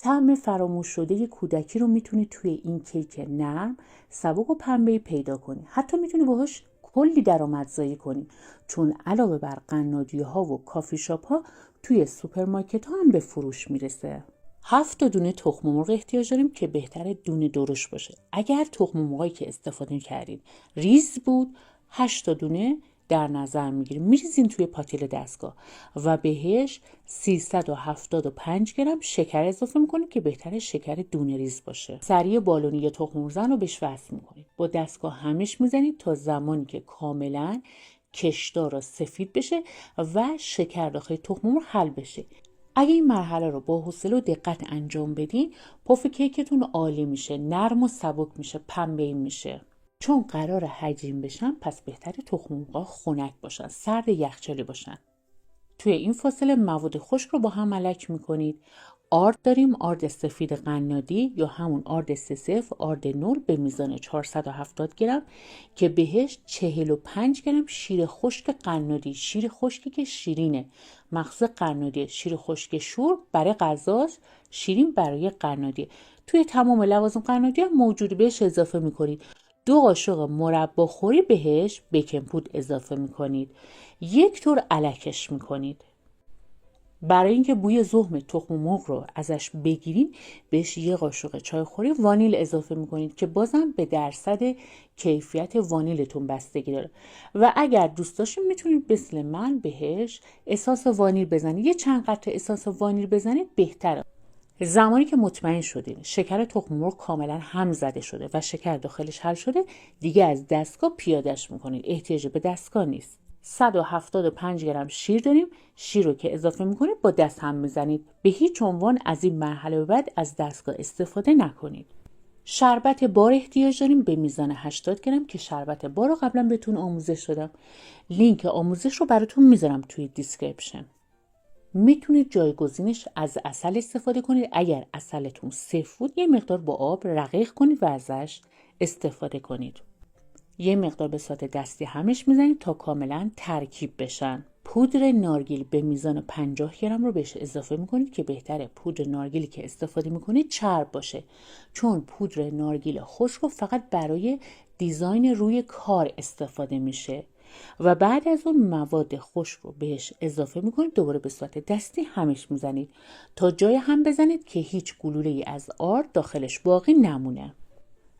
طعم فراموش شده کودکی رو میتونی توی این کیک نرم، سبک و پنبه‌ای پیدا کنی. حتی میتونی باهاش کلی درآمدزایی کنی، چون علاوه بر قنادی‌ها و کافی شاپ‌ها توی سوپرمارکت‌ها هم به فروش میرسه. 7 دونه تخم مرغ احتیاج داریم که بهتره دونه درشت باشه. اگر تخم مرغی که استفاده کردید ریز بود، 8 دونه در نظر میگیریم. میریزین توی پاتیل دستگاه و بهش 375 گرم شکر اضافه میکنید که بهتره شکر دونه ریز باشه. سری بالونی یا تخم مرغ رو بهش وصل میکنید. با دستگاه همش میزنید تا زمانی که کاملا کشدار و سفید بشه و شکر داخل تخم مرغ حل بشه. اگه این مرحله رو با حوصله و دقت انجام بدین، پف کیکتون عالی میشه، نرم و سبک میشه، پنبه‌ای میشه. چون قرار هجین بشن، پس بهتره تخم مرغ‌ها خنک باشن، سرد یخچالی باشن. توی این فاصله مواد خشک رو با هم ملک میکنید. آرد داریم، آرد سفید قنادی یا همون آرد سسف، آرد نول به میزان 470 گرم که بهش 45 گرم شیر خشک قنادی، شیر خشکی که شیرینه، مخصوص قنادی، شیر خشک شور برای غذاست، شیرین برای قنادی. توی تمام لوازم قنادی هم موجود، بهش اضافه میکنید. 2 قاشق مربا خوری بهش بیکینگ پودر اضافه میکنید. 1 تور الکش میکنید. برای اینکه بوی زخم تخم مرغ رو ازش بگیرین، بهش 1 قاشق چایخوری وانیل اضافه میکنید که بازم به درصد کیفیت وانیلتون بستگی داره. و اگر دوست داشتین میتونید مثل من بهش اساس وانیل بزنید. یه چند قطره اساس وانیل بزنید بهتره. زمانی که مطمئن شدین شکر تخم مرغ کاملا هم زده شده و شکر داخلش حل شده، دیگه از دستگاه پیادهش میکنید. احتیاج به دستگاه نیست. 175 گرم شیر داریم. شیر رو که اضافه میکنید با دست هم میزنید. به هیچ عنوان از این مرحله به بعد از دستگاه استفاده نکنید. شربت بار احتیاج داریم به میزان 80 گرم که شربت بار رو قبلا بهتون آموزش دادم. لینک آموزش رو براتون میذارم توی دیسکریپشن. میتونید جایگزینش از عسل استفاده کنید. اگر عسلتون صفر بود، یه مقدار با آب رقیق کنید و ازش استفاده کنید. یه مقدار به صورت دستی همش میزنید تا کاملا ترکیب بشن. پودر نارگیل به میزان 50 گرم رو بهش اضافه میکنید که بهتره پودر نارگیلی که استفاده میکنید چرب باشه، چون پودر نارگیل خشک رو فقط برای دیزاین روی کار استفاده میشه. و بعد از اون مواد خشک رو بهش اضافه میکنید. دوباره به صورت دستی همش میزنید تا جای هم بزنید که هیچ گلوله‌ای از آرد داخلش باقی نمونه.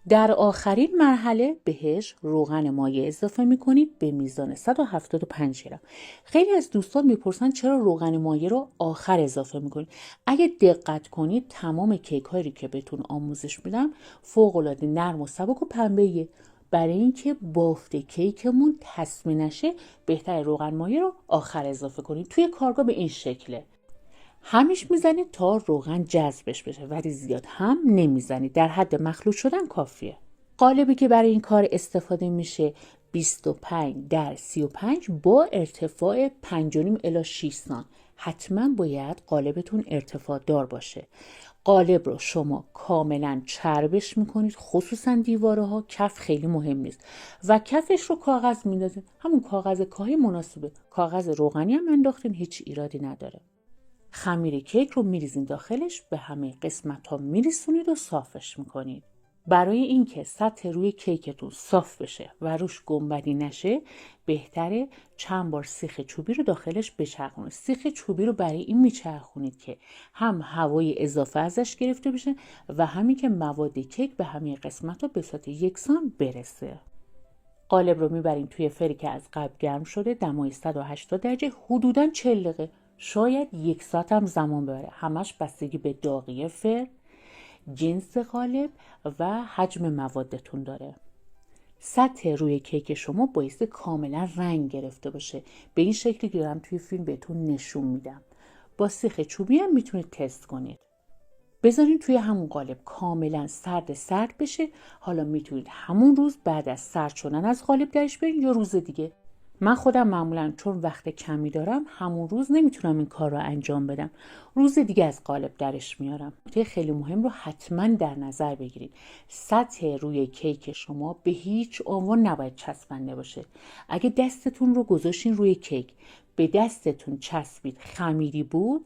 در آخرین مرحله بهش روغن مایع اضافه میکنید به میزان 175 گرم. خیلی از دوستان میپرسن چرا روغن مایع رو آخر اضافه میکنید. اگه دقت کنید تمام کیک هایی که بهتون آموزش میدم فوق العاده نرم و سبک و پنبه‌ایه. برای اینکه بافت کیکمون تسمه نشه، بهتره روغن مایع رو آخر اضافه کنید. توی کارگاه به این شکله. همیش میزنید تا روغن جذبش بشه، ولی زیاد هم نمیزنید. در حد مخلوط شدن کافیه. قالبی که برای این کار استفاده میشه 25 در 35 با ارتفاع 5.5 الی 6 سانت. حتما باید قالبتون ارتفاع دار باشه. قالب رو شما کاملا چربش میکنید، خصوصا دیواره ها. کف خیلی مهم نیست و کفش رو کاغذ میندازید. همون کاغذ کاهی مناسبه. کاغذ روغنی هم انداختین، هیچ ایرادی نداره. خمیر کیک رو میریزین داخلش، به همه قسمت ها میریسونید و صافش میکنید. برای اینکه سطح روی کیکتون صاف بشه و روش گنبدی نشه، بهتره چند بار سیخ چوبی رو داخلش بچرخونید. سیخ چوبی رو برای این میچرخونید که هم هوای اضافه ازش گرفته بشه و همین که مواد کیک به همه قسمت ها به صورت یکسان برسه. قالب رو میبریم توی فری که از قبل گرم شده، دمای 180 درجه، حدوداً 40 دقیقه، شاید 1 ساعت هم زمان ببره. همش بستگی به داغی فر، جنس قالب و حجم موادتون داره. سطح روی کیک شما بایسته کاملا رنگ گرفته باشه، به این شکلی که دارم توی فیلم بهتون نشون میدم. با سیخ چوبی هم میتونید تست کنید. بذارین توی همون قالب کاملا سرد بشه. حالا میتونید همون روز بعد از سرد شدن از قالب درش برین یا روز دیگه. من خودم معمولا چون وقت کمی دارم همون روز نمیتونم این کار رو انجام بدم، روز دیگه از قالب درش میارم. نکته خیلی مهم رو حتما در نظر بگیرید. سطح روی کیک شما به هیچ عنوان نباید چسبنده باشه. اگه دستتون رو گذاشتین روی کیک، به دستتون چسبید، خمیری بود،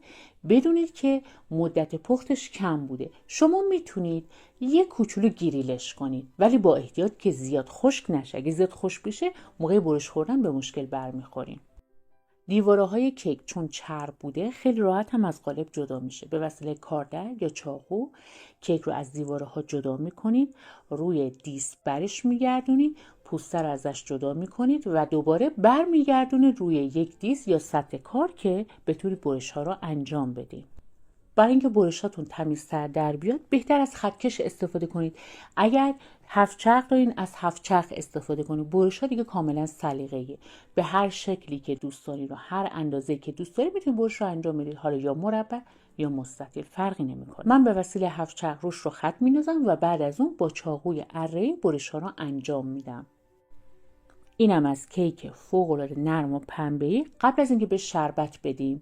بدونید که مدت پختش کم بوده. شما میتونید یه کوچولو گریلش کنید، ولی با احتیاط که زیاد خشک نشه. اگه زیاد خشک بشه موقع برش خوردن به مشکل برمیخوریم. دیواره های کیک چون چرب بوده خیلی راحت هم از قالب جدا میشه. به وسیله کاردر یا چاقو کیک رو از دیواره ها جدا میکنید، روی دیس برش میگردونید، پوسته رو ازش جدا میکنید و دوباره برمیگردونید روی یک دیس یا سطح کار که بتونید برش ها رو انجام بدید. برای اینکه برشاتون تمیزتر در بیاد بهتر از خطکش استفاده کنید. اگر 7 چرخ دارین از 7 چرخ استفاده کنید. برش‌ها دیگه کاملا سلیقه‌ایه. به هر شکلی که دوست دارید و هر اندازه‌ای که دوست دارید میتونید برش رو انجام بدید. حالا یا مربع یا مستطیل فرقی نمی‌کنه. من به وسیله 7 چرخ روش رو خط می‌ندازم و بعد از اون با چاقوی اره‌ای برش‌ها رو انجام میدم. اینم از کیک فوق‌العاده نرم و پنبه‌ای. قبل از اینکه به شربت بدیم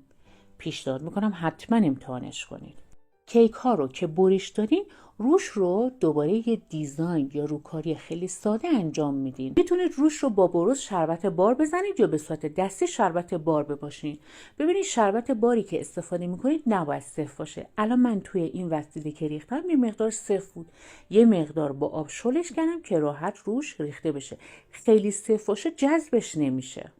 پیشنهاد میکنم حتما امتحانش کنید. کیک ها رو که بریش دادین روش رو دوباره یه دیزاین یا روکاری خیلی ساده انجام میدین. میتونید روش رو با برش شربت بار بزنید یا به صورت دستی شربت بار بپاشین. ببینید شربت باری که استفاده میکنید نباید صفر باشه. الان من توی این وسیله که ریختم یه مقدار صفر بود، یه مقدار با آب شلش کردم که راحت روش ریخته بشه. خیلی صفر باشه جذبش نمیشه.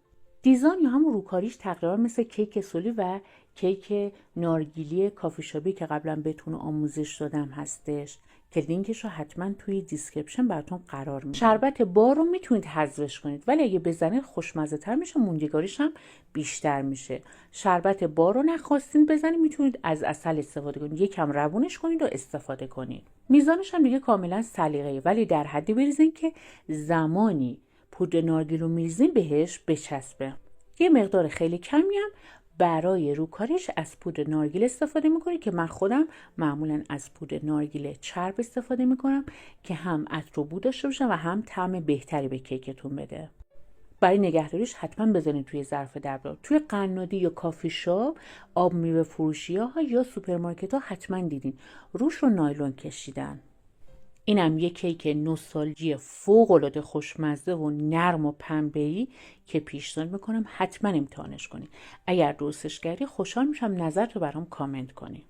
دیزاین یا همون روکاریش تقریبا مثل کیک سولی و کیک نارگیلی کافی شاپی که قبلا بهتون آموزش دادم هستش که لینکش رو حتما توی دیسکریپشن براتون قرار میدم. شربت بار رو میتونید حذفش کنید، ولی اگه بزنید خوشمزه تر میشه، موندگاریش هم بیشتر میشه. شربت بار رو نخواستین بزنید میتونید از عسل استفاده کنید، یکم روونش کنید و استفاده کنید. میزانش هم دیگه کاملا سلیقه‌ای، ولی در حدی بریزین که زمانی پودر نارگیل رو میریزین بهش بچسبه. یه مقدار خیلی کمی هم برای روکاریش از پودر نارگیل استفاده میکنید که من خودم معمولا از پودر نارگیل چرب استفاده میکنم که هم عطر و بو داشته باشه و هم طعم بهتری به کیکتون بده. برای نگهداریش حتما بزنید توی ظرف دبرا. توی قنادی یا کافی شاپ، آب میوه فروشی‌ها یا سوپرمارکت‌ها حتما دیدین روش رو نایلون کشیدن. اینم یک کیک نوستالژی فوق‌العاده خوشمزه و نرم و پنبه‌ای که پیشنهاد میکنم حتما امتحانش کنید. اگر درستش کردی خوشحال میشم نظرت رو برام کامنت کنی.